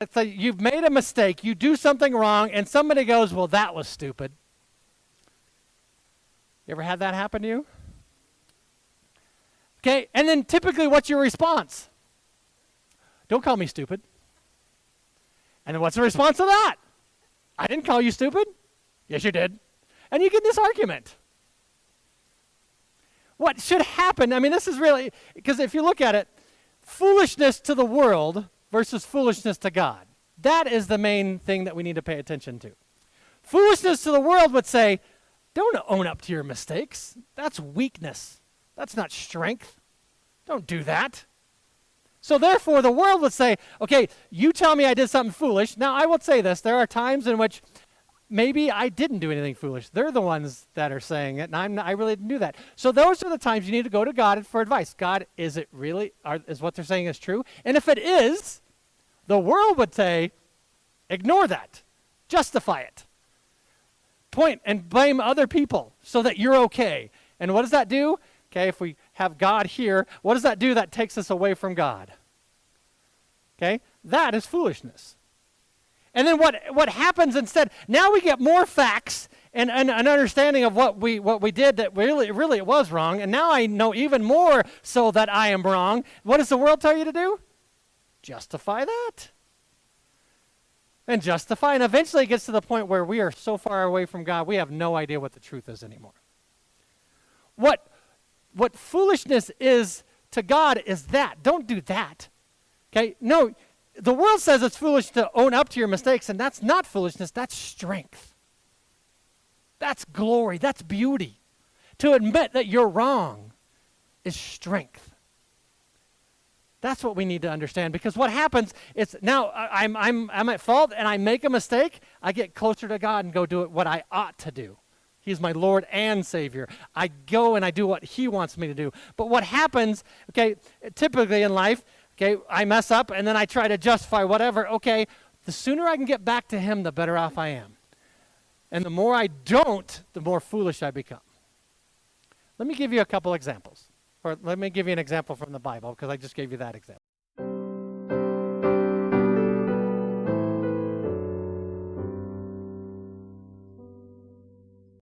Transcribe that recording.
It's like you've made a mistake, you do something wrong, and somebody goes, well, that was stupid. You ever had that happen to you? Okay, and then typically what's your response? Don't call me stupid. And then what's the response to that? I didn't call you stupid. Yes, you did. And you get this argument. What should happen, I mean, this is really, because if you look at it, foolishness to the world versus foolishness to God. That is the main thing that we need to pay attention to. Foolishness to the world would say, don't own up to your mistakes. That's weakness. That's not strength. Don't do that. So therefore, the world would say, okay, you tell me I did something foolish. Now, I will say this. There are times in which maybe I didn't do anything foolish. They're the ones that are saying it, and I really didn't do that. So those are the times you need to go to God for advice. God, is it really, is what they're saying is true? And if it is, the world would say, ignore that. Justify it. Point and blame other people so that you're okay. And what does that do? Okay, if we have God here, what does that do? That takes us away from God. Okay, that is foolishness. And then what happens instead? Now we get more facts and an understanding of what we did that really it was wrong. And now I know even more so that I am wrong. What does the world tell you to do? Justify that. And justify. And eventually it gets to the point where we are so far away from God, we have no idea what the truth is anymore. What foolishness is to God is that. Don't do that. Okay? No, the world says it's foolish to own up to your mistakes, and that's not foolishness. That's strength. That's glory. That's beauty. To admit that you're wrong is strength. That's what we need to understand, because what happens is now I'm at fault and I make a mistake. I get closer to God and go do what I ought to do. He's my Lord and Savior. I go and I do what He wants me to do. But what happens, okay, typically in life, okay, I mess up and then I try to justify whatever. Okay, the sooner I can get back to Him, the better off I am. And the more I don't, the more foolish I become. Let me give you a couple examples. Or let me give you an example from the Bible, because I just gave you that example.